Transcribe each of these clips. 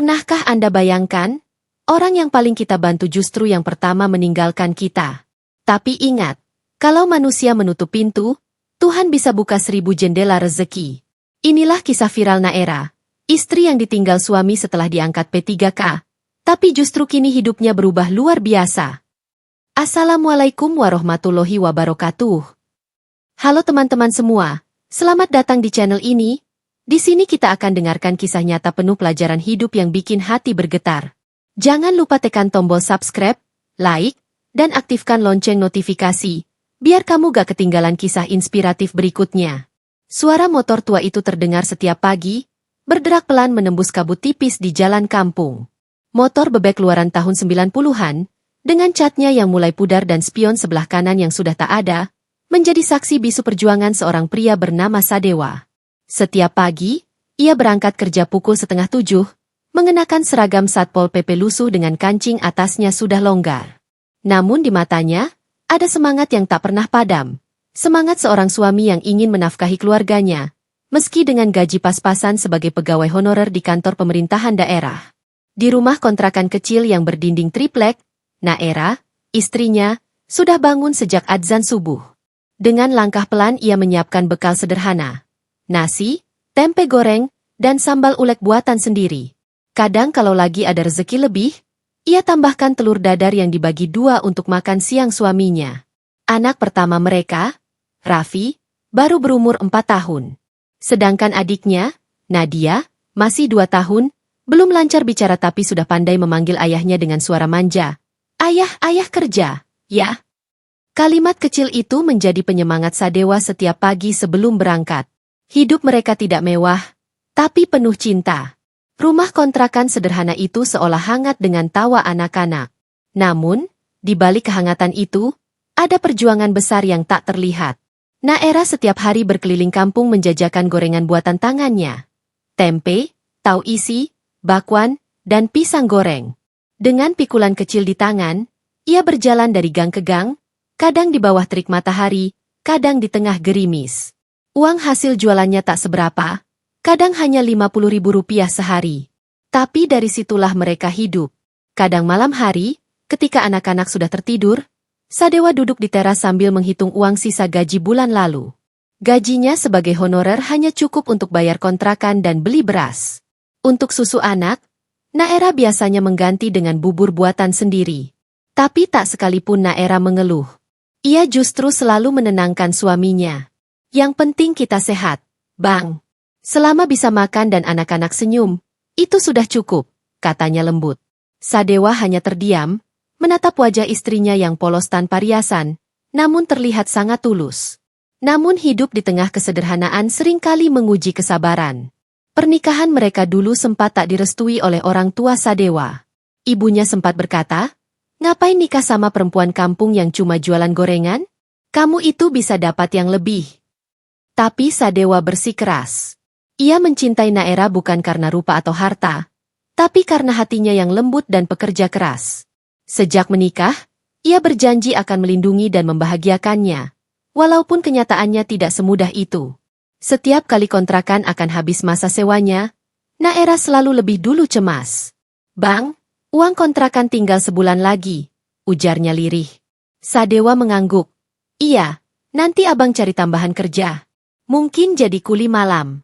Pernahkah Anda bayangkan? Orang yang paling kita bantu justru yang pertama meninggalkan kita. Tapi ingat, kalau manusia menutup pintu, Tuhan bisa buka 1000 jendela rezeki. Inilah kisah viral Naera, istri yang ditinggal suami setelah diangkat P3K. Tapi justru kini hidupnya berubah luar biasa. Assalamualaikum warahmatullahi wabarakatuh. Halo teman-teman semua, selamat datang di channel ini. Di sini kita akan dengarkan kisah nyata penuh pelajaran hidup yang bikin hati bergetar. Jangan lupa tekan tombol subscribe, like, dan aktifkan lonceng notifikasi, biar kamu gak ketinggalan kisah inspiratif berikutnya. Suara motor tua itu terdengar setiap pagi, berderak pelan menembus kabut tipis di jalan kampung. Motor bebek keluaran tahun 90-an, dengan catnya yang mulai pudar dan spion sebelah kanan yang sudah tak ada, menjadi saksi bisu perjuangan seorang pria bernama Sadewa. Setiap pagi, ia berangkat kerja pukul 6:30, mengenakan seragam Satpol PP lusuh dengan kancing atasnya sudah longgar. Namun di matanya, ada semangat yang tak pernah padam. Semangat seorang suami yang ingin menafkahi keluarganya, meski dengan gaji pas-pasan sebagai pegawai honorer di kantor pemerintahan daerah. Di rumah kontrakan kecil yang berdinding triplek, Naera, istrinya, sudah bangun sejak adzan subuh. Dengan langkah pelan ia menyiapkan bekal sederhana. Nasi, tempe goreng, dan sambal ulek buatan sendiri. Kadang kalau lagi ada rezeki lebih, ia tambahkan telur dadar yang dibagi 2 untuk makan siang suaminya. Anak pertama mereka, Raffi, baru berumur 4 tahun. Sedangkan adiknya, Nadia, masih 2 tahun, belum lancar bicara tapi sudah pandai memanggil ayahnya dengan suara manja. Ayah, ayah kerja, ya. Kalimat kecil itu menjadi penyemangat Sadewa setiap pagi sebelum berangkat. Hidup mereka tidak mewah, tapi penuh cinta. Rumah kontrakan sederhana itu seolah hangat dengan tawa anak-anak. Namun, di balik kehangatan itu, ada perjuangan besar yang tak terlihat. Naera setiap hari berkeliling kampung menjajakan gorengan buatan tangannya. Tempe, tahu isi, bakwan, dan pisang goreng. Dengan pikulan kecil di tangan, ia berjalan dari gang ke gang, kadang di bawah terik matahari, kadang di tengah gerimis. Uang hasil jualannya tak seberapa, kadang hanya Rp50.000 sehari. Tapi dari situlah mereka hidup. Kadang malam hari, ketika anak-anak sudah tertidur, Sadewa duduk di teras sambil menghitung uang sisa gaji bulan lalu. Gajinya sebagai honorer hanya cukup untuk bayar kontrakan dan beli beras. Untuk susu anak, Naera biasanya mengganti dengan bubur buatan sendiri. Tapi tak sekalipun Naera mengeluh. Ia justru selalu menenangkan suaminya. Yang penting kita sehat, Bang. Selama bisa makan dan anak-anak senyum, itu sudah cukup, katanya lembut. Sadewa hanya terdiam, menatap wajah istrinya yang polos tanpa riasan, namun terlihat sangat tulus. Namun hidup di tengah kesederhanaan seringkali menguji kesabaran. Pernikahan mereka dulu sempat tak direstui oleh orang tua Sadewa. Ibunya sempat berkata, "Ngapain nikah sama perempuan kampung yang cuma jualan gorengan? Kamu itu bisa dapat yang lebih." Tapi Sadewa bersikeras. Ia mencintai Naera bukan karena rupa atau harta, tapi karena hatinya yang lembut dan pekerja keras. Sejak menikah, ia berjanji akan melindungi dan membahagiakannya, walaupun kenyataannya tidak semudah itu. Setiap kali kontrakan akan habis masa sewanya, Naera selalu lebih dulu cemas. "Bang, uang kontrakan tinggal sebulan lagi," ujarnya lirih. Sadewa mengangguk. "Iya, nanti abang cari tambahan kerja. Mungkin jadi kuli malam."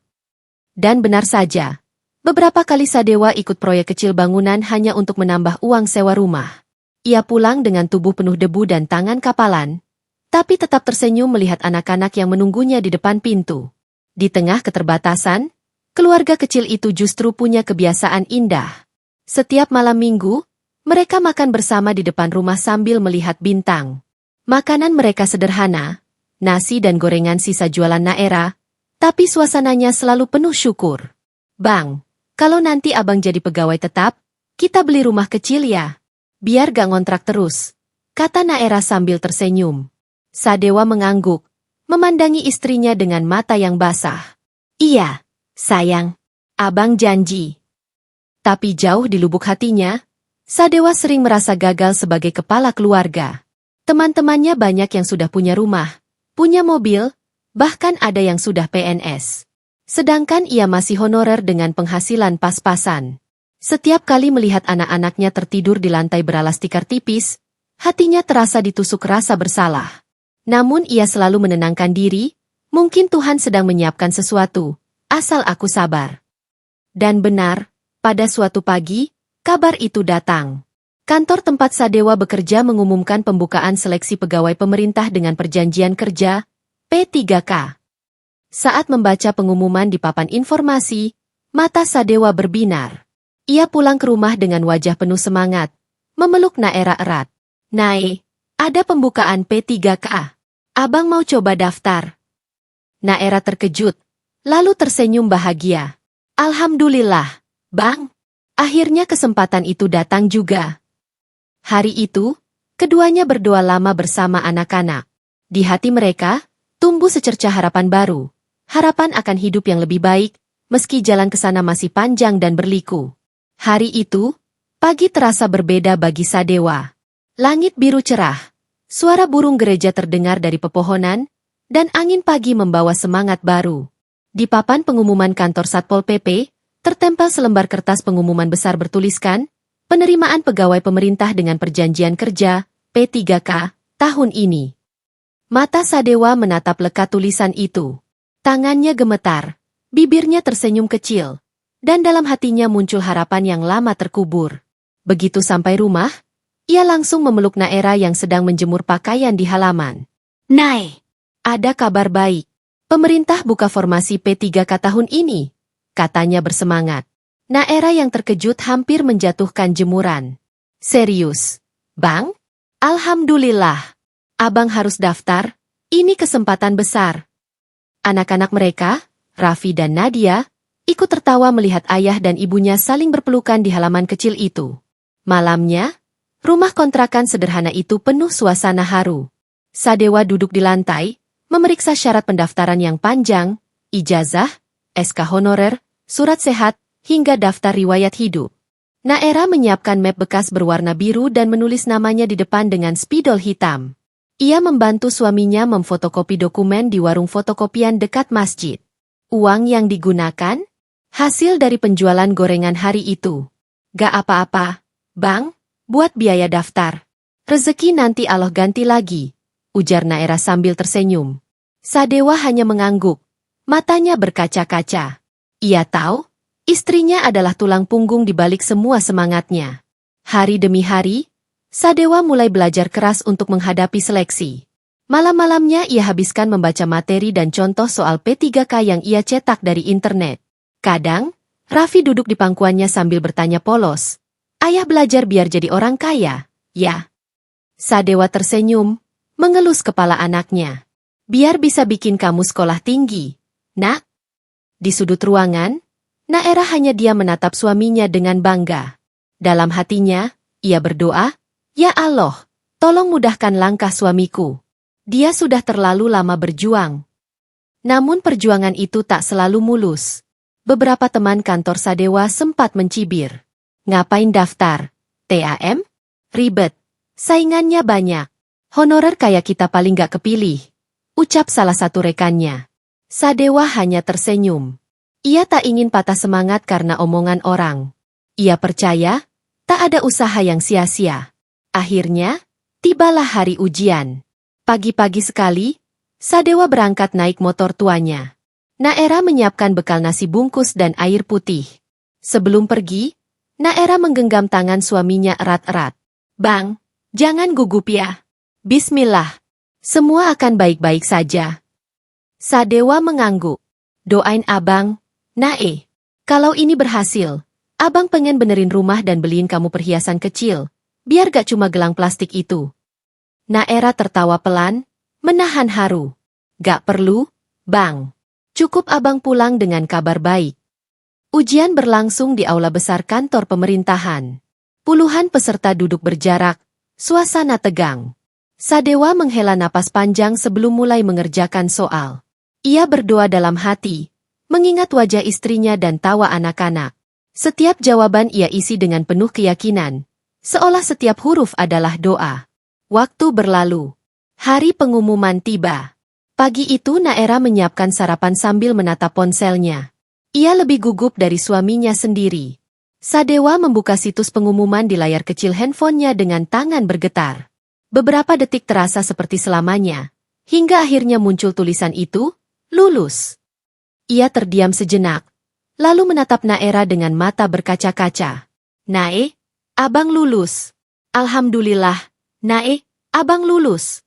Dan benar saja, beberapa kali Sadewa ikut proyek kecil bangunan hanya untuk menambah uang sewa rumah. Ia pulang dengan tubuh penuh debu dan tangan kapalan, tapi tetap tersenyum melihat anak-anak yang menunggunya di depan pintu. Di tengah keterbatasan, keluarga kecil itu justru punya kebiasaan indah. Setiap malam minggu, mereka makan bersama di depan rumah sambil melihat bintang. Makanan mereka sederhana, nasi dan gorengan sisa jualan Naera, tapi suasananya selalu penuh syukur. "Bang, kalau nanti abang jadi pegawai tetap, kita beli rumah kecil ya. Biar gak ngontrak terus," kata Naera sambil tersenyum. Sadewa mengangguk, memandangi istrinya dengan mata yang basah. "Iya, sayang, abang janji." Tapi jauh di lubuk hatinya, Sadewa sering merasa gagal sebagai kepala keluarga. Teman-temannya banyak yang sudah punya rumah, punya mobil, bahkan ada yang sudah PNS. Sedangkan ia masih honorer dengan penghasilan pas-pasan. Setiap kali melihat anak-anaknya tertidur di lantai beralas tikar tipis, hatinya terasa ditusuk rasa bersalah. Namun ia selalu menenangkan diri, mungkin Tuhan sedang menyiapkan sesuatu, asal aku sabar. Dan benar, pada suatu pagi, kabar itu datang. Kantor tempat Sadewa bekerja mengumumkan pembukaan seleksi pegawai pemerintah dengan perjanjian kerja, P3K. Saat membaca pengumuman di papan informasi, mata Sadewa berbinar. Ia pulang ke rumah dengan wajah penuh semangat, memeluk Naera erat. "Nai, ada pembukaan P3K. Abang mau coba daftar?" Naera terkejut, lalu tersenyum bahagia. "Alhamdulillah, Bang. Akhirnya kesempatan itu datang juga." Hari itu, keduanya berdoa lama bersama anak-anak. Di hati mereka, tumbuh secercah harapan baru. Harapan akan hidup yang lebih baik, meski jalan ke sana masih panjang dan berliku. Hari itu, pagi terasa berbeda bagi Sadewa. Langit biru cerah, suara burung gereja terdengar dari pepohonan, dan angin pagi membawa semangat baru. Di papan pengumuman kantor Satpol PP, tertempel selembar kertas pengumuman besar bertuliskan, penerimaan pegawai pemerintah dengan perjanjian kerja, P3K, tahun ini. Mata Sadewa menatap lekat tulisan itu. Tangannya gemetar, bibirnya tersenyum kecil, dan dalam hatinya muncul harapan yang lama terkubur. Begitu sampai rumah, ia langsung memeluk Naera yang sedang menjemur pakaian di halaman. "Nai, ada kabar baik. Pemerintah buka formasi P3K tahun ini," katanya bersemangat. Naera yang terkejut hampir menjatuhkan jemuran. "Serius, Bang? Alhamdulillah. Abang harus daftar, ini kesempatan besar." Anak-anak mereka, Raffi dan Nadia, ikut tertawa melihat ayah dan ibunya saling berpelukan di halaman kecil itu. Malamnya, rumah kontrakan sederhana itu penuh suasana haru. Sadewa duduk di lantai, memeriksa syarat pendaftaran yang panjang, ijazah, SK honorer, surat sehat, hingga daftar riwayat hidup. Naera menyiapkan map bekas berwarna biru dan menulis namanya di depan dengan spidol hitam. Ia membantu suaminya memfotokopi dokumen di warung fotokopian dekat masjid. Uang yang digunakan? Hasil dari penjualan gorengan hari itu. "Gak apa-apa, Bang, buat biaya daftar. Rezeki nanti Allah ganti lagi," ujar Naera sambil tersenyum. Sadewa hanya mengangguk, matanya berkaca-kaca. Ia tahu, istrinya adalah tulang punggung di balik semua semangatnya. Hari demi hari, Sadewa mulai belajar keras untuk menghadapi seleksi. Malam-malamnya ia habiskan membaca materi dan contoh soal P3K yang ia cetak dari internet. Kadang, Raffi duduk di pangkuannya sambil bertanya polos, "Ayah belajar biar jadi orang kaya, ya?" Sadewa tersenyum, mengelus kepala anaknya. "Biar bisa bikin kamu sekolah tinggi, Nak." Di sudut ruangan, Naera hanya diam menatap suaminya dengan bangga. Dalam hatinya, ia berdoa, "Ya Allah, tolong mudahkan langkah suamiku. Dia sudah terlalu lama berjuang." Namun perjuangan itu tak selalu mulus. Beberapa teman kantor Sadewa sempat mencibir. "Ngapain daftar? TAM? Ribet. Saingannya banyak. Honorer kayak kita paling gak kepilih," ucap salah satu rekannya. Sadewa hanya tersenyum. Ia tak ingin patah semangat karena omongan orang. Ia percaya, tak ada usaha yang sia-sia. Akhirnya, tibalah hari ujian. Pagi-pagi sekali, Sadewa berangkat naik motor tuanya. Naera menyiapkan bekal nasi bungkus dan air putih. Sebelum pergi, Naera menggenggam tangan suaminya erat-erat. "Bang, jangan gugup ya. Bismillah. Semua akan baik-baik saja." Sadewa mengangguk. "Doain abang, Nae. Kalau ini berhasil, abang pengen benerin rumah dan beliin kamu perhiasan kecil, biar gak cuma gelang plastik itu." Naera tertawa pelan, menahan haru. "Gak perlu, Bang. Cukup abang pulang dengan kabar baik." Ujian berlangsung di aula besar kantor pemerintahan. Puluhan peserta duduk berjarak, suasana tegang. Sadewa menghela napas panjang sebelum mulai mengerjakan soal. Ia berdoa dalam hati, mengingat wajah istrinya dan tawa anak-anak. Setiap jawaban ia isi dengan penuh keyakinan, seolah setiap huruf adalah doa. Waktu berlalu. Hari pengumuman tiba. Pagi itu Naera menyiapkan sarapan sambil menatap ponselnya. Ia lebih gugup dari suaminya sendiri. Sadewa membuka situs pengumuman di layar kecil handphonenya dengan tangan bergetar. Beberapa detik terasa seperti selamanya, hingga akhirnya muncul tulisan itu, lulus. Ia terdiam sejenak, lalu menatap Naera dengan mata berkaca-kaca. Nae, abang lulus. Alhamdulillah, Nae, abang lulus.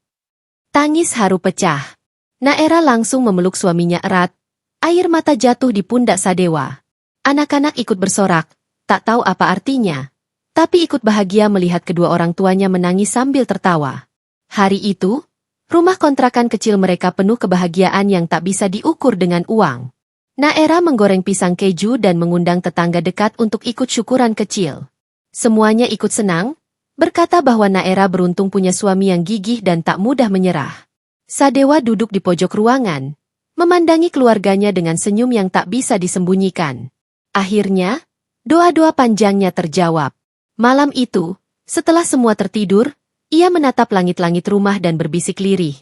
Tangis haru pecah. Naera langsung memeluk suaminya erat. Air mata jatuh di pundak Sadewa. Anak-anak ikut bersorak, tak tahu apa artinya. Tapi ikut bahagia melihat kedua orang tuanya menangis sambil tertawa. Hari itu, rumah kontrakan kecil mereka penuh kebahagiaan yang tak bisa diukur dengan uang. Naera menggoreng pisang keju dan mengundang tetangga dekat untuk ikut syukuran kecil. Semuanya ikut senang, berkata bahwa Naera beruntung punya suami yang gigih dan tak mudah menyerah. Sadewa duduk di pojok ruangan, memandangi keluarganya dengan senyum yang tak bisa disembunyikan. Akhirnya, doa-doa panjangnya terjawab. Malam itu, setelah semua tertidur, ia menatap langit-langit rumah dan berbisik lirih.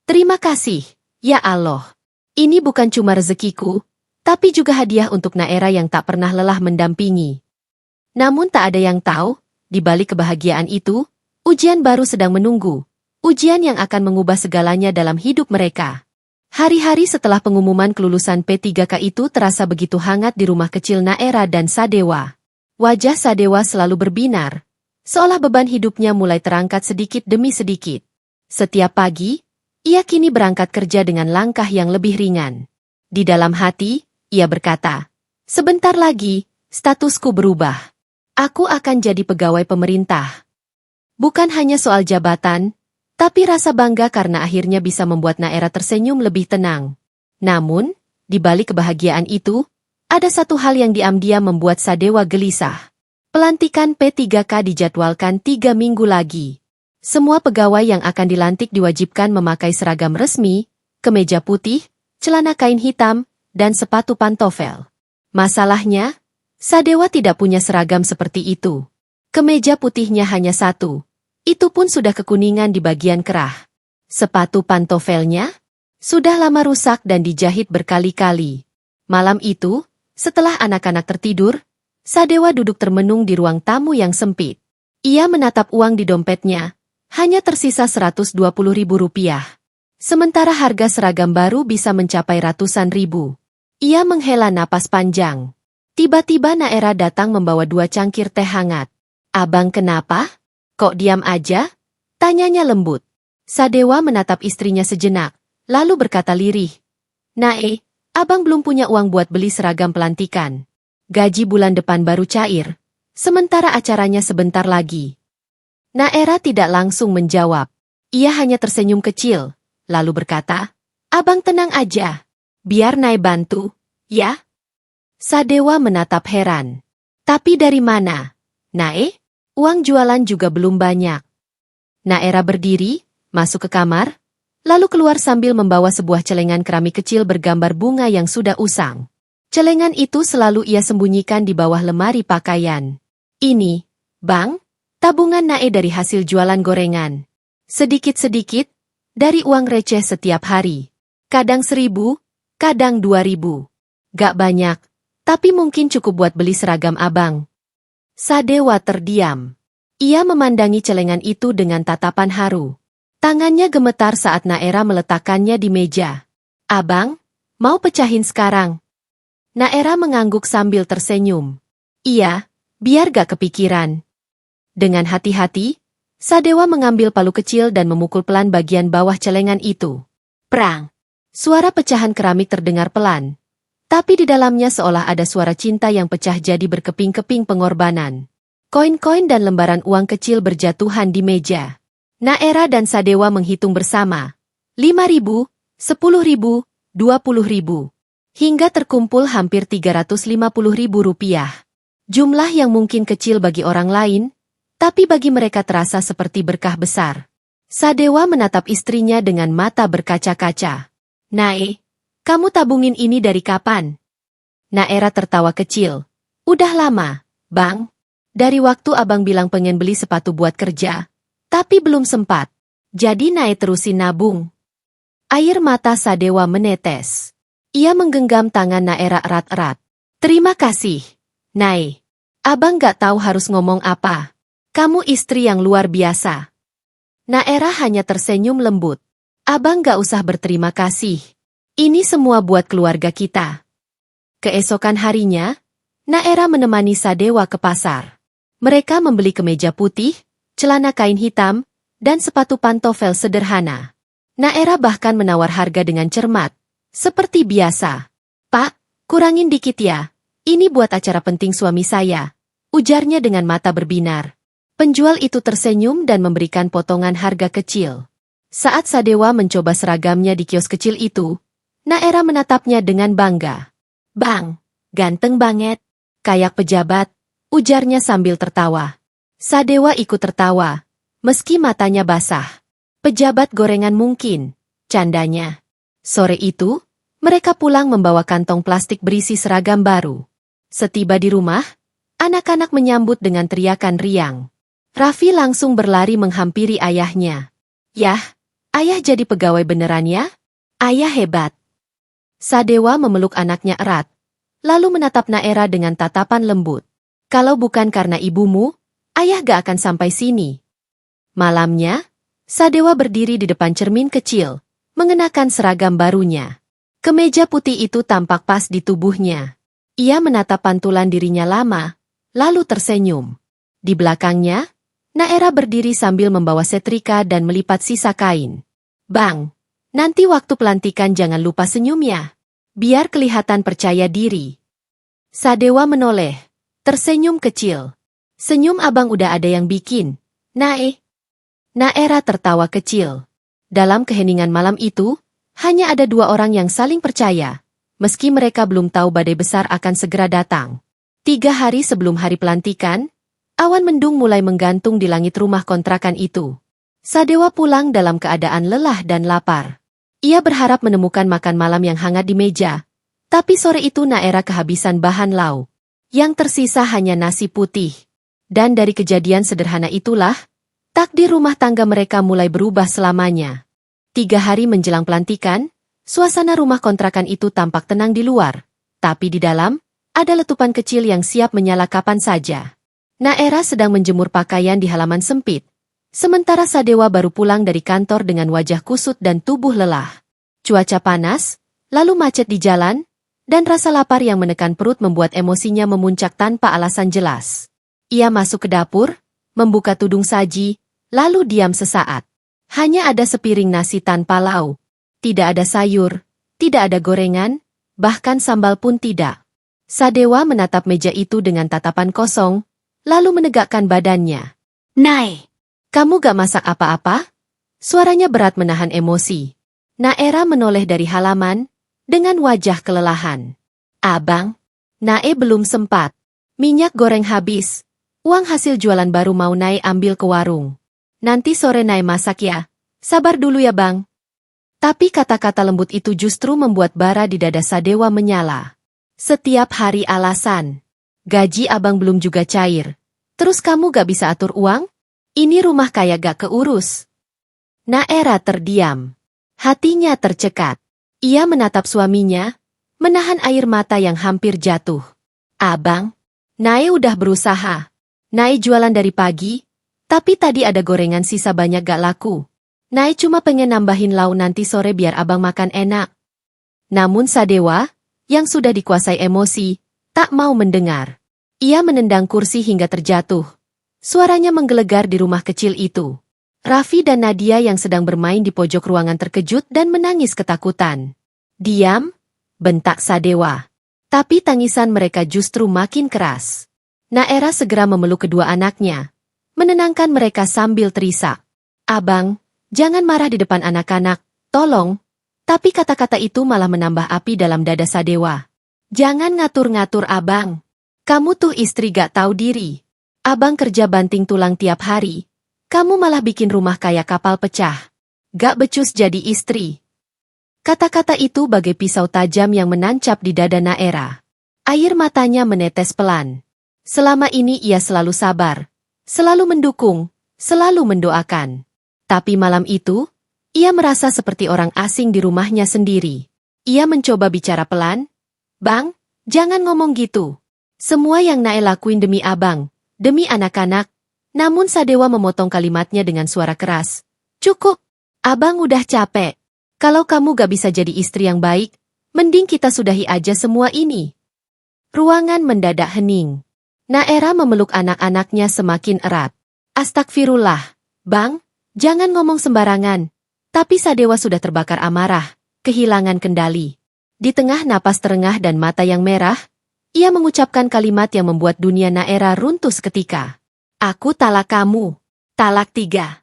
Terima kasih, ya Allah. Ini bukan cuma rezekiku, tapi juga hadiah untuk Naera yang tak pernah lelah mendampingi. Namun tak ada yang tahu, di balik kebahagiaan itu, ujian baru sedang menunggu. Ujian yang akan mengubah segalanya dalam hidup mereka. Hari-hari setelah pengumuman kelulusan P3K itu terasa begitu hangat di rumah kecil Naera dan Sadewa. Wajah Sadewa selalu berbinar, seolah beban hidupnya mulai terangkat sedikit demi sedikit. Setiap pagi, ia kini berangkat kerja dengan langkah yang lebih ringan. Di dalam hati, ia berkata, sebentar lagi, statusku berubah. Aku akan jadi pegawai pemerintah. Bukan hanya soal jabatan, tapi rasa bangga karena akhirnya bisa membuat Naera tersenyum lebih tenang. Namun, di balik kebahagiaan itu, ada satu hal yang diam-diam membuat Sadewa gelisah. Pelantikan P3K dijadwalkan 3 minggu lagi. Semua pegawai yang akan dilantik diwajibkan memakai seragam resmi, kemeja putih, celana kain hitam, dan sepatu pantofel. Masalahnya, Sadewa tidak punya seragam seperti itu. Kemeja putihnya hanya satu. Itu pun sudah kekuningan di bagian kerah. Sepatu pantofelnya sudah lama rusak dan dijahit berkali-kali. Malam itu, setelah anak-anak tertidur, Sadewa duduk termenung di ruang tamu yang sempit. Ia menatap uang di dompetnya, hanya tersisa Rp120.000. Sementara harga seragam baru bisa mencapai ratusan ribu. Ia menghela napas panjang. Tiba-tiba Naera datang membawa 2 cangkir teh hangat. Abang kenapa? Kok diam aja? Tanyanya lembut. Sadewa menatap istrinya sejenak, lalu berkata lirih. Nae, abang belum punya uang buat beli seragam pelantikan. Gaji bulan depan baru cair, sementara acaranya sebentar lagi. Naera tidak langsung menjawab. Ia hanya tersenyum kecil, lalu berkata, abang tenang aja. Biar Nae bantu, ya? Sadewa menatap heran. Tapi dari mana? Nae? Uang jualan juga belum banyak. Naera berdiri, masuk ke kamar, lalu keluar sambil membawa sebuah celengan keramik kecil bergambar bunga yang sudah usang. Celengan itu selalu ia sembunyikan di bawah lemari pakaian. Ini, Bang, tabungan Nae dari hasil jualan gorengan. Sedikit-sedikit, dari uang receh setiap hari. Kadang 1.000, kadang 2.000. Gak banyak, tapi mungkin cukup buat beli seragam abang. Sadewa terdiam. Ia memandangi celengan itu dengan tatapan haru. Tangannya gemetar saat Naera meletakkannya di meja. Abang, mau pecahin sekarang? Naera mengangguk sambil tersenyum. Iya, biar gak kepikiran. Dengan hati-hati, Sadewa mengambil palu kecil dan memukul pelan bagian bawah celengan itu. Prang! Suara pecahan keramik terdengar pelan. Tapi di dalamnya seolah ada suara cinta yang pecah jadi berkeping-keping pengorbanan. Koin-koin dan lembaran uang kecil berjatuhan di meja. Naera dan Sadewa menghitung bersama. 5.000, 10.000, 20.000. Hingga terkumpul hampir Rp350.000. Jumlah yang mungkin kecil bagi orang lain, tapi bagi mereka terasa seperti berkah besar. Sadewa menatap istrinya dengan mata berkaca-kaca. Nae, kamu tabungin ini dari kapan? Naera tertawa kecil. Udah lama, Bang. Dari waktu abang bilang pengen beli sepatu buat kerja, tapi belum sempat. Jadi Nae terusin nabung. Air mata Sadewa menetes. Ia menggenggam tangan Naera erat-erat. Terima kasih, Nae. Abang gak tahu harus ngomong apa. Kamu istri yang luar biasa. Naera hanya tersenyum lembut. Abang gak usah berterima kasih. Ini semua buat keluarga kita. Keesokan harinya, Naera menemani Sadewa ke pasar. Mereka membeli kemeja putih, celana kain hitam, dan sepatu pantofel sederhana. Naera bahkan menawar harga dengan cermat. Seperti biasa. Pak, kurangin dikit ya. Ini buat acara penting suami saya. Ujarnya dengan mata berbinar. Penjual itu tersenyum dan memberikan potongan harga kecil. Saat Sadewa mencoba seragamnya di kios kecil itu, Naera menatapnya dengan bangga. Bang, ganteng banget. Kayak pejabat, ujarnya sambil tertawa. Sadewa ikut tertawa, meski matanya basah. Pejabat gorengan mungkin, candanya. Sore itu, mereka pulang membawa kantong plastik berisi seragam baru. Setiba di rumah, anak-anak menyambut dengan teriakan riang. Raffi langsung berlari menghampiri ayahnya. Yah, ayah jadi pegawai beneran ya? Ayah hebat. Sadewa memeluk anaknya erat, lalu menatap Naera dengan tatapan lembut. Kalau bukan karena ibumu, ayah gak akan sampai sini. Malamnya, Sadewa berdiri di depan cermin kecil, mengenakan seragam barunya. Kemeja putih itu tampak pas di tubuhnya. Ia menatap pantulan dirinya lama, lalu tersenyum. Di belakangnya, Naera berdiri sambil membawa setrika dan melipat sisa kain. Bang, nanti waktu pelantikan jangan lupa senyum ya. Biar kelihatan percaya diri. Sadewa menoleh, tersenyum kecil. Senyum abang udah ada yang bikin. Naera tertawa kecil. Dalam keheningan malam itu, hanya ada dua orang yang saling percaya. Meski mereka belum tahu badai besar akan segera datang. 3 hari sebelum hari pelantikan, awan mendung mulai menggantung di langit rumah kontrakan itu. Sadewa pulang dalam keadaan lelah dan lapar. Ia berharap menemukan makan malam yang hangat di meja, tapi sore itu Naera kehabisan bahan lauk. Yang tersisa hanya nasi putih. Dan dari kejadian sederhana itulah, takdir rumah tangga mereka mulai berubah selamanya. 3 hari menjelang pelantikan, suasana rumah kontrakan itu tampak tenang di luar, tapi di dalam, ada letupan kecil yang siap menyala kapan saja. Naera sedang menjemur pakaian di halaman sempit. Sementara Sadewa baru pulang dari kantor dengan wajah kusut dan tubuh lelah. Cuaca panas, lalu macet di jalan, dan rasa lapar yang menekan perut membuat emosinya memuncak tanpa alasan jelas. Ia masuk ke dapur, membuka tudung saji, lalu diam sesaat. Hanya ada sepiring nasi tanpa lauk. Tidak ada sayur, tidak ada gorengan, bahkan sambal pun tidak. Sadewa menatap meja itu dengan tatapan kosong, lalu menegakkan badannya. Nai! Kamu gak masak apa-apa? Suaranya berat menahan emosi. Naera menoleh dari halaman, dengan wajah kelelahan. Abang, Nae belum sempat. Minyak goreng habis. Uang hasil jualan baru mau Nae ambil ke warung. Nanti sore Nae masak ya. Sabar dulu ya bang. Tapi kata-kata lembut itu justru membuat bara di dada Sadewa menyala. Setiap hari alasan. Gaji abang belum juga cair. Terus kamu gak bisa atur uang? Ini rumah kayak gak keurus. Naera terdiam. Hatinya tercekat. Ia menatap suaminya, menahan air mata yang hampir jatuh. Abang, Nae udah berusaha. Nae jualan dari pagi, tapi tadi ada gorengan sisa banyak gak laku. Nae cuma pengen nambahin lauk nanti sore biar abang makan enak. Namun Sadewa, yang sudah dikuasai emosi, tak mau mendengar. Ia menendang kursi hingga terjatuh. Suaranya menggelegar di rumah kecil itu. Raffi dan Nadia yang sedang bermain di pojok ruangan terkejut dan menangis ketakutan. Diam, bentak Sadewa. Tapi tangisan mereka justru makin keras. Naera segera memeluk kedua anaknya, menenangkan mereka sambil terisak. Abang, jangan marah di depan anak-anak, tolong. Tapi kata-kata itu malah menambah api dalam dada Sadewa. Jangan ngatur-ngatur abang. Kamu tuh istri gak tahu diri. Abang kerja banting tulang tiap hari. Kamu malah bikin rumah kayak kapal pecah. Gak becus jadi istri. Kata-kata itu bagai pisau tajam yang menancap di dada Naera. Air matanya menetes pelan. Selama ini ia selalu sabar, selalu mendukung, selalu mendoakan. Tapi malam itu, ia merasa seperti orang asing di rumahnya sendiri. Ia mencoba bicara pelan. Bang, jangan ngomong gitu. Semua yang Nae lakuin demi abang, demi anak-anak. Namun Sadewa memotong kalimatnya dengan suara keras. Cukup, abang udah capek. Kalau kamu gak bisa jadi istri yang baik, mending kita sudahi aja semua ini. Ruangan mendadak hening. Naera memeluk anak-anaknya semakin erat. Astagfirullah, bang, jangan ngomong sembarangan. Tapi Sadewa sudah terbakar amarah, kehilangan kendali. Di tengah napas terengah dan mata yang merah, ia mengucapkan kalimat yang membuat dunia Naera runtuh seketika. Aku talak kamu. Talak 3.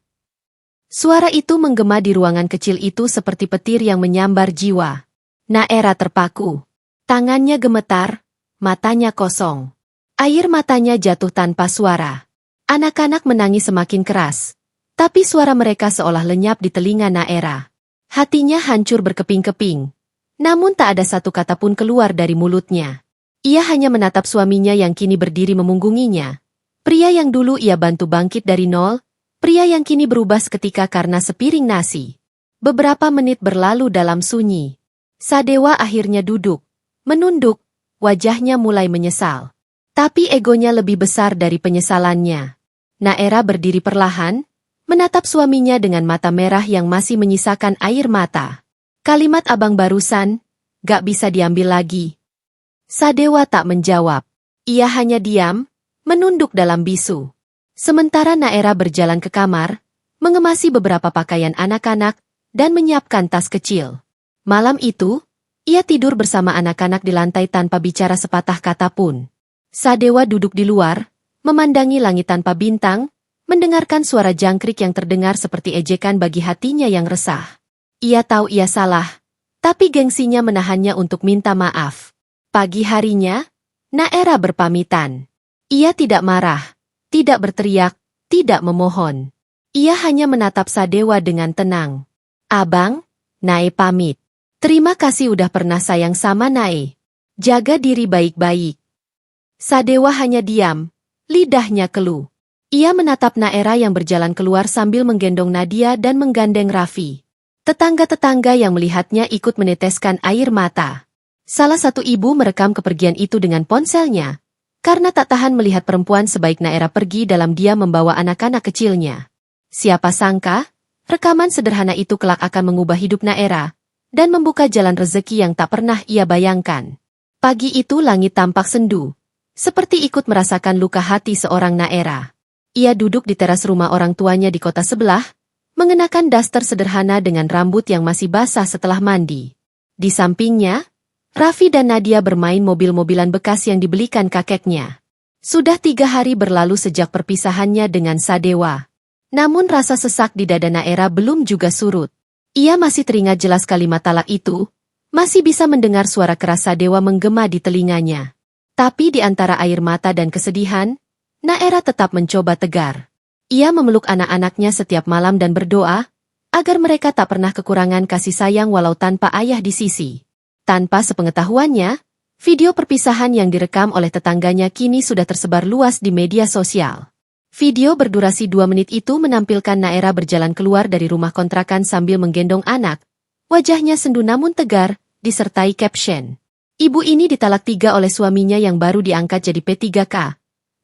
Suara itu menggema di ruangan kecil itu seperti petir yang menyambar jiwa. Naera terpaku. Tangannya gemetar, matanya kosong. Air matanya jatuh tanpa suara. Anak-anak menangis semakin keras. Tapi suara mereka seolah lenyap di telinga Naera. Hatinya hancur berkeping-keping. Namun tak ada satu kata pun keluar dari mulutnya. Ia hanya menatap suaminya yang kini berdiri memunggunginya. Pria yang dulu ia bantu bangkit dari nol, pria yang kini berubah seketika karena sepiring nasi. Beberapa menit berlalu dalam sunyi. Sadewa akhirnya duduk, menunduk, wajahnya mulai menyesal. Tapi egonya lebih besar dari penyesalannya. Naera berdiri perlahan, menatap suaminya dengan mata merah yang masih menyisakan air mata. Kalimat abang barusan, gak bisa diambil lagi. Sadewa tak menjawab. Ia hanya diam, menunduk dalam bisu. Sementara Naera berjalan ke kamar, mengemasi beberapa pakaian anak-anak, dan menyiapkan tas kecil. Malam itu, ia tidur bersama anak-anak di lantai tanpa bicara sepatah kata pun. Sadewa duduk di luar, memandangi langit tanpa bintang, mendengarkan suara jangkrik yang terdengar seperti ejekan bagi hatinya yang resah. Ia tahu ia salah, tapi gengsinya menahannya untuk minta maaf. Pagi harinya, Naera berpamitan. Ia tidak marah, tidak berteriak, tidak memohon. Ia hanya menatap Sadewa dengan tenang. Abang, Nae pamit. Terima kasih udah pernah sayang sama Nae. Jaga diri baik-baik. Sadewa hanya diam, lidahnya keluh. Ia menatap Naera yang berjalan keluar sambil menggendong Nadia dan menggandeng Raffi. Tetangga-tetangga yang melihatnya ikut meneteskan air mata. Salah satu ibu merekam kepergian itu dengan ponselnya, karena tak tahan melihat perempuan sebaik Naera pergi dalam diam membawa anak-anak kecilnya. Siapa sangka, rekaman sederhana itu kelak akan mengubah hidup Naera, dan membuka jalan rezeki yang tak pernah ia bayangkan. Pagi itu langit tampak sendu, seperti ikut merasakan luka hati seorang Naera. Ia duduk di teras rumah orang tuanya di kota sebelah, mengenakan daster sederhana dengan rambut yang masih basah setelah mandi. Di sampingnya, Raffi dan Nadia bermain mobil-mobilan bekas yang dibelikan kakeknya. Sudah 3 hari berlalu sejak perpisahannya dengan Sadewa. Namun rasa sesak di dada Naera belum juga surut. Ia masih teringat jelas kalimat talak itu, masih bisa mendengar suara keras Sadewa menggema di telinganya. Tapi di antara air mata dan kesedihan, Naera tetap mencoba tegar. Ia memeluk anak-anaknya setiap malam dan berdoa, agar mereka tak pernah kekurangan kasih sayang walau tanpa ayah di sisi. Tanpa sepengetahuannya, video perpisahan yang direkam oleh tetangganya kini sudah tersebar luas di media sosial. Video berdurasi 2 menit itu menampilkan Naera berjalan keluar dari rumah kontrakan sambil menggendong anak. Wajahnya sendu namun tegar, disertai caption. Ibu ini ditalak 3 oleh suaminya yang baru diangkat jadi P3K.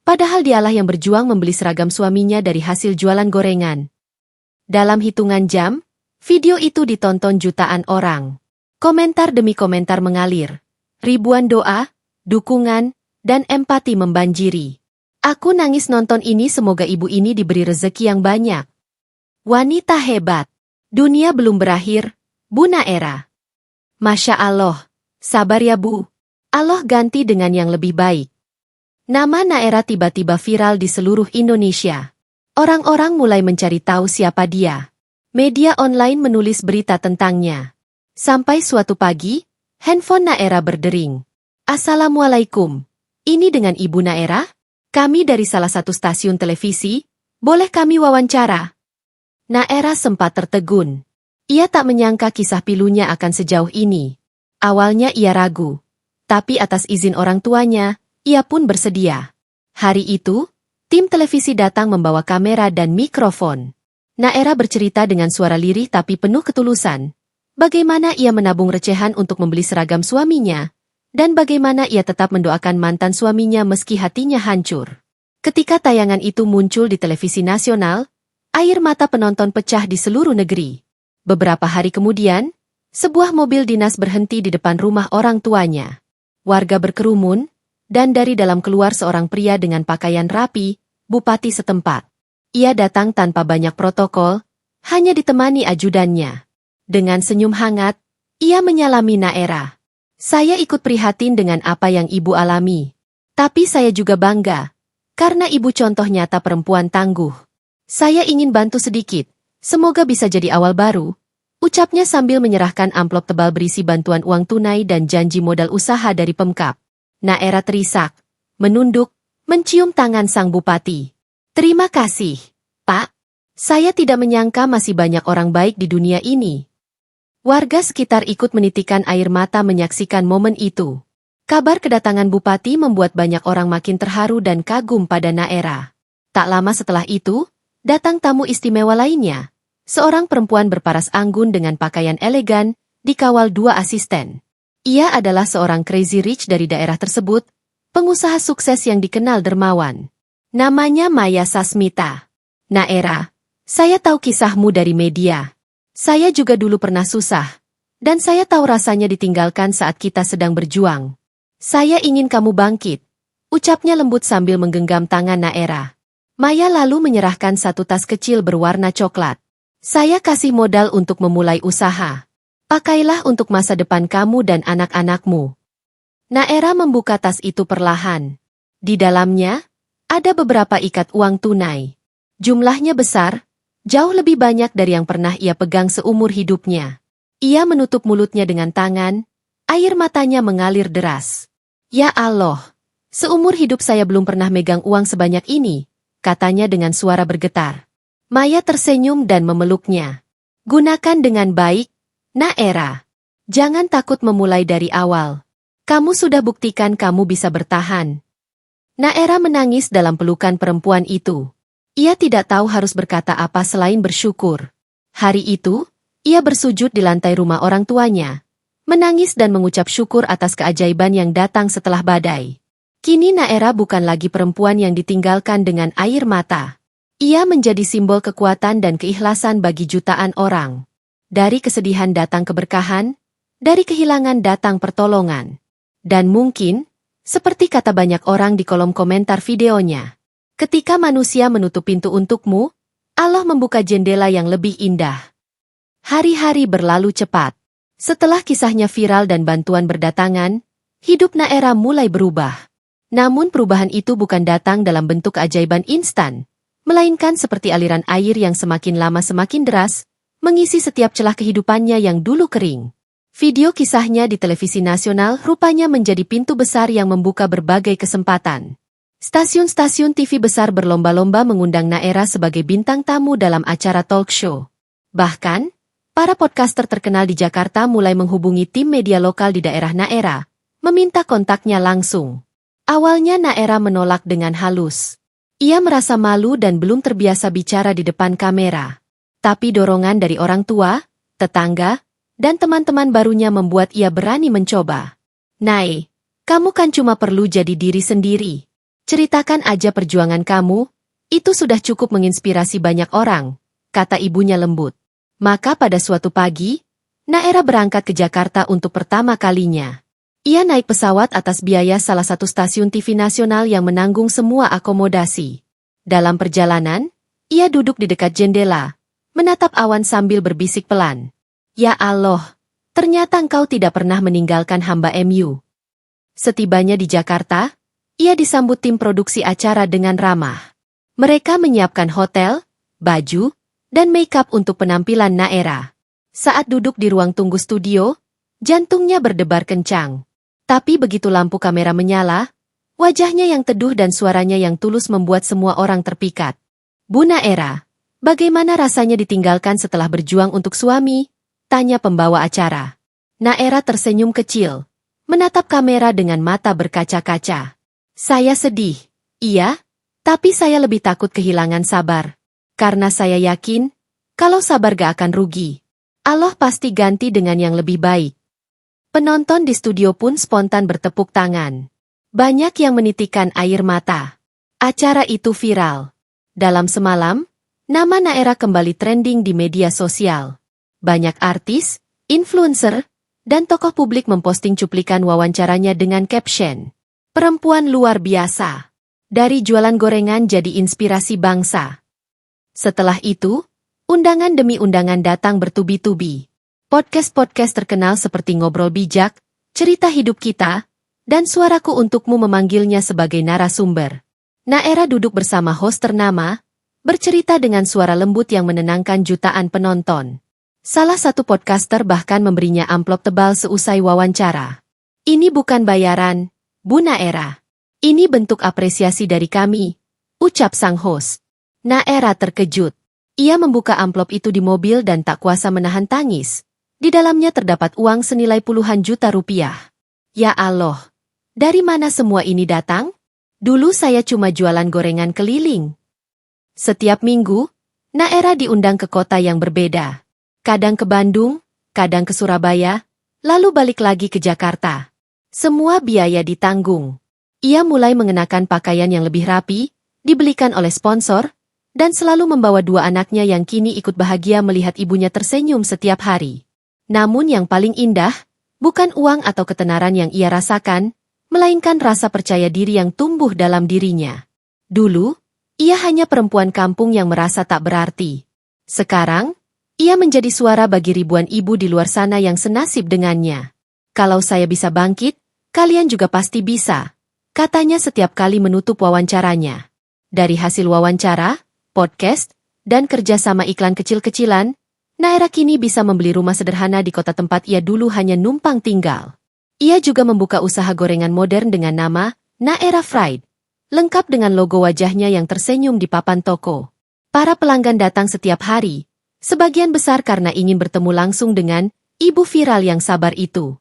Padahal dialah yang berjuang membeli seragam suaminya dari hasil jualan gorengan. Dalam hitungan jam, video itu ditonton jutaan orang. Komentar demi komentar mengalir. Ribuan doa, dukungan, dan empati membanjiri. Aku nangis nonton ini, semoga ibu ini diberi rezeki yang banyak. Wanita hebat. Dunia belum berakhir, Bu Naera. Masya Allah. Sabar ya Bu. Allah ganti dengan yang lebih baik. Nama Naera tiba-tiba viral di seluruh Indonesia. Orang-orang mulai mencari tahu siapa dia. Media online menulis berita tentangnya. Sampai suatu pagi, handphone Naera berdering. Assalamualaikum. Ini dengan Ibu Naera? Kami dari salah satu stasiun televisi, boleh kami wawancara? Naera sempat tertegun. Ia tak menyangka kisah pilunya akan sejauh ini. Awalnya ia ragu. Tapi atas izin orang tuanya, ia pun bersedia. Hari itu, tim televisi datang membawa kamera dan mikrofon. Naera bercerita dengan suara lirih tapi penuh ketulusan. Bagaimana ia menabung recehan untuk membeli seragam suaminya, dan bagaimana ia tetap mendoakan mantan suaminya meski hatinya hancur. Ketika tayangan itu muncul di televisi nasional, air mata penonton pecah di seluruh negeri. Beberapa hari kemudian, sebuah mobil dinas berhenti di depan rumah orang tuanya. Warga berkerumun, dan dari dalam keluar seorang pria dengan pakaian rapi, bupati setempat. Ia datang tanpa banyak protokol, hanya ditemani ajudannya. Dengan senyum hangat, ia menyalami Naera. Saya ikut prihatin dengan apa yang ibu alami. Tapi saya juga bangga, karena ibu contoh nyata perempuan tangguh. Saya ingin bantu sedikit, semoga bisa jadi awal baru, ucapnya sambil menyerahkan amplop tebal berisi bantuan uang tunai dan janji modal usaha dari Pemkab. Naera terisak, menunduk, mencium tangan sang bupati. Terima kasih, Pak. Saya tidak menyangka masih banyak orang baik di dunia ini. Warga sekitar ikut menitikan air mata menyaksikan momen itu. Kabar kedatangan bupati membuat banyak orang makin terharu dan kagum pada Naera. Tak lama setelah itu, datang tamu istimewa lainnya. Seorang perempuan berparas anggun dengan pakaian elegan, dikawal 2 asisten. Ia adalah seorang crazy rich dari daerah tersebut, pengusaha sukses yang dikenal dermawan. Namanya Maya Sasmita. Naera, saya tahu kisahmu dari media. Saya juga dulu pernah susah, dan saya tahu rasanya ditinggalkan saat kita sedang berjuang. Saya ingin kamu bangkit, ucapnya lembut sambil menggenggam tangan Naera. Maya lalu menyerahkan satu tas kecil berwarna coklat. Saya kasih modal untuk memulai usaha. Pakailah untuk masa depan kamu dan anak-anakmu. Naera membuka tas itu perlahan. Di dalamnya, ada beberapa ikat uang tunai. Jumlahnya besar, jauh lebih banyak dari yang pernah ia pegang seumur hidupnya. Ia menutup mulutnya dengan tangan, air matanya mengalir deras. Ya Allah, seumur hidup saya belum pernah megang uang sebanyak ini, katanya dengan suara bergetar. Maya tersenyum dan memeluknya. Gunakan dengan baik, Naera. Jangan takut memulai dari awal. Kamu sudah buktikan kamu bisa bertahan. Naera menangis dalam pelukan perempuan itu. Ia tidak tahu harus berkata apa selain bersyukur. Hari itu, ia bersujud di lantai rumah orang tuanya, menangis dan mengucap syukur atas keajaiban yang datang setelah badai. Kini Naera bukan lagi perempuan yang ditinggalkan dengan air mata. Ia menjadi simbol kekuatan dan keikhlasan bagi jutaan orang. Dari kesedihan datang keberkahan, dari kehilangan datang pertolongan. Dan mungkin, seperti kata banyak orang di kolom komentar videonya, ketika manusia menutup pintu untukmu, Allah membuka jendela yang lebih indah. Hari-hari berlalu cepat. Setelah kisahnya viral dan bantuan berdatangan, hidup Naera mulai berubah. Namun perubahan itu bukan datang dalam bentuk keajaiban instan, melainkan seperti aliran air yang semakin lama semakin deras, mengisi setiap celah kehidupannya yang dulu kering. Video kisahnya di televisi nasional rupanya menjadi pintu besar yang membuka berbagai kesempatan. Stasiun-stasiun TV besar berlomba-lomba mengundang Naera sebagai bintang tamu dalam acara talk show. Bahkan, para podcaster terkenal di Jakarta mulai menghubungi tim media lokal di daerah Naera, meminta kontaknya langsung. Awalnya Naera menolak dengan halus. Ia merasa malu dan belum terbiasa bicara di depan kamera. Tapi dorongan dari orang tua, tetangga, dan teman-teman barunya membuat ia berani mencoba. Nay, kamu kan cuma perlu jadi diri sendiri. Ceritakan aja perjuangan kamu, itu sudah cukup menginspirasi banyak orang, kata ibunya lembut. Maka pada suatu pagi, Naera berangkat ke Jakarta untuk pertama kalinya. Ia naik pesawat atas biaya salah satu stasiun TV nasional yang menanggung semua akomodasi. Dalam perjalanan, ia duduk di dekat jendela, menatap awan sambil berbisik pelan. Ya Allah, ternyata engkau tidak pernah meninggalkan hamba MU. Setibanya di Jakarta, ia disambut tim produksi acara dengan ramah. Mereka menyiapkan hotel, baju, dan make-up untuk penampilan Naera. Saat duduk di ruang tunggu studio, jantungnya berdebar kencang. Tapi begitu lampu kamera menyala, wajahnya yang teduh dan suaranya yang tulus membuat semua orang terpikat. Bu Naera, bagaimana rasanya ditinggalkan setelah berjuang untuk suami? Tanya pembawa acara. Naera tersenyum kecil, menatap kamera dengan mata berkaca-kaca. Saya sedih, iya, tapi saya lebih takut kehilangan sabar. Karena saya yakin, kalau sabar gak akan rugi. Allah pasti ganti dengan yang lebih baik. Penonton di studio pun spontan bertepuk tangan. Banyak yang menitikkan air mata. Acara itu viral. Dalam semalam, nama Naera kembali trending di media sosial. Banyak artis, influencer, dan tokoh publik memposting cuplikan wawancaranya dengan caption, "Perempuan luar biasa. Dari jualan gorengan jadi inspirasi bangsa." Setelah itu, undangan demi undangan datang bertubi-tubi. Podcast-podcast terkenal seperti Ngobrol Bijak, Cerita Hidup Kita, dan Suaraku Untukmu memanggilnya sebagai narasumber. Naera duduk bersama host ternama, bercerita dengan suara lembut yang menenangkan jutaan penonton. Salah satu podcaster bahkan memberinya amplop tebal seusai wawancara. "Ini bukan bayaran, Bu Naera. Ini bentuk apresiasi dari kami," ucap sang host. Naera terkejut. Ia membuka amplop itu di mobil dan tak kuasa menahan tangis. Di dalamnya terdapat uang senilai puluhan juta rupiah. "Ya Allah, dari mana semua ini datang? Dulu saya cuma jualan gorengan keliling." Setiap minggu, Naera diundang ke kota yang berbeda. Kadang ke Bandung, kadang ke Surabaya, lalu balik lagi ke Jakarta. Semua biaya ditanggung. Ia mulai mengenakan pakaian yang lebih rapi, dibelikan oleh sponsor, dan selalu membawa dua anaknya yang kini ikut bahagia melihat ibunya tersenyum setiap hari. Namun yang paling indah, bukan uang atau ketenaran yang ia rasakan, melainkan rasa percaya diri yang tumbuh dalam dirinya. Dulu, ia hanya perempuan kampung yang merasa tak berarti. Sekarang, ia menjadi suara bagi ribuan ibu di luar sana yang senasib dengannya. "Kalau saya bisa bangkit, kalian juga pasti bisa," katanya setiap kali menutup wawancaranya. Dari hasil wawancara, podcast, dan kerjasama iklan kecil-kecilan, Naera kini bisa membeli rumah sederhana di kota tempat ia dulu hanya numpang tinggal. Ia juga membuka usaha gorengan modern dengan nama Naera Fried, lengkap dengan logo wajahnya yang tersenyum di papan toko. Para pelanggan datang setiap hari, sebagian besar karena ingin bertemu langsung dengan ibu viral yang sabar itu.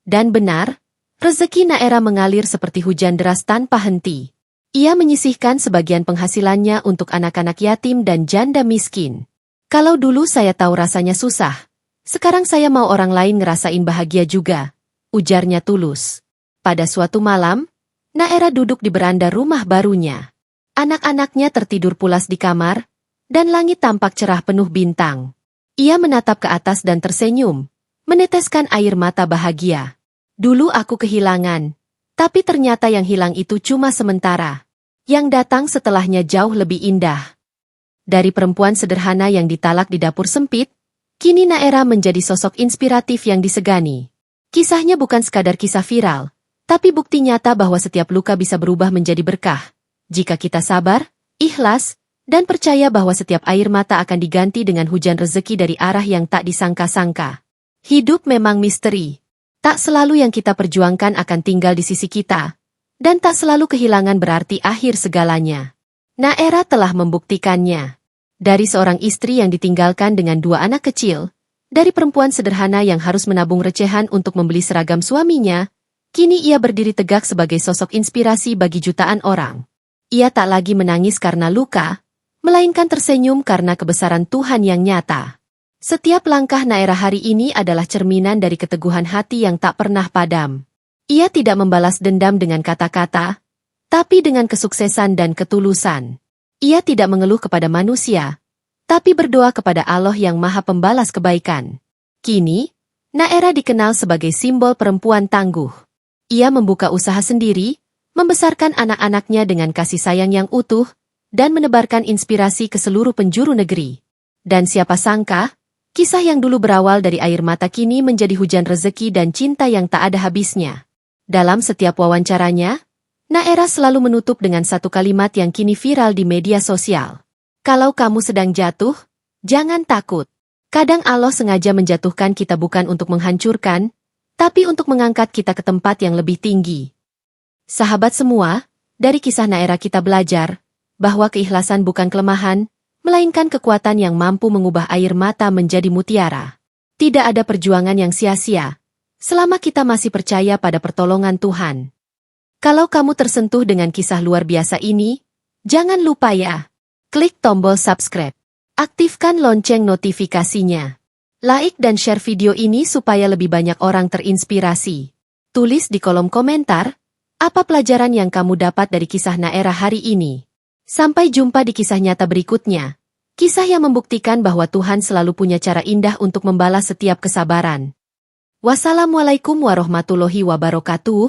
Dan benar, rezeki Naera mengalir seperti hujan deras tanpa henti. Ia menyisihkan sebagian penghasilannya untuk anak-anak yatim dan janda miskin. "Kalau dulu saya tahu rasanya susah, sekarang saya mau orang lain ngerasain bahagia juga," ujarnya tulus. Pada suatu malam, Naera duduk di beranda rumah barunya. Anak-anaknya tertidur pulas di kamar, dan langit tampak cerah penuh bintang. Ia menatap ke atas dan tersenyum, meneteskan air mata bahagia. "Dulu aku kehilangan, tapi ternyata yang hilang itu cuma sementara. Yang datang setelahnya jauh lebih indah." Dari perempuan sederhana yang ditalak di dapur sempit, kini Naera menjadi sosok inspiratif yang disegani. Kisahnya bukan sekadar kisah viral, tapi bukti nyata bahwa setiap luka bisa berubah menjadi berkah. Jika kita sabar, ikhlas, dan percaya bahwa setiap air mata akan diganti dengan hujan rezeki dari arah yang tak disangka-sangka. Hidup memang misteri. Tak selalu yang kita perjuangkan akan tinggal di sisi kita, dan tak selalu kehilangan berarti akhir segalanya. Naera telah membuktikannya. Dari seorang istri yang ditinggalkan dengan dua anak kecil, dari perempuan sederhana yang harus menabung recehan untuk membeli seragam suaminya, kini ia berdiri tegak sebagai sosok inspirasi bagi jutaan orang. Ia tak lagi menangis karena luka, melainkan tersenyum karena kebesaran Tuhan yang nyata. Setiap langkah Naera hari ini adalah cerminan dari keteguhan hati yang tak pernah padam. Ia tidak membalas dendam dengan kata-kata, tapi dengan kesuksesan dan ketulusan. Ia tidak mengeluh kepada manusia, tapi berdoa kepada Allah yang Maha Pembalas kebaikan. Kini, Naera dikenal sebagai simbol perempuan tangguh. Ia membuka usaha sendiri, membesarkan anak-anaknya dengan kasih sayang yang utuh, dan menebarkan inspirasi ke seluruh penjuru negeri. Dan siapa sangka, kisah yang dulu berawal dari air mata kini menjadi hujan rezeki dan cinta yang tak ada habisnya. Dalam setiap wawancaranya, Naera selalu menutup dengan satu kalimat yang kini viral di media sosial. "Kalau kamu sedang jatuh, jangan takut. Kadang Allah sengaja menjatuhkan kita bukan untuk menghancurkan, tapi untuk mengangkat kita ke tempat yang lebih tinggi." Sahabat semua, dari kisah Naera kita belajar bahwa keikhlasan bukan kelemahan, melainkan kekuatan yang mampu mengubah air mata menjadi mutiara. Tidak ada perjuangan yang sia-sia, selama kita masih percaya pada pertolongan Tuhan. Kalau kamu tersentuh dengan kisah luar biasa ini, jangan lupa ya, klik tombol subscribe, aktifkan lonceng notifikasinya, Like dan share video ini supaya lebih banyak orang terinspirasi. Tulis di kolom komentar, apa pelajaran yang kamu dapat dari kisah Naerah hari ini. Sampai jumpa di kisah nyata berikutnya. Kisah yang membuktikan bahwa Tuhan selalu punya cara indah untuk membalas setiap kesabaran. Wassalamualaikum warahmatullahi wabarakatuh.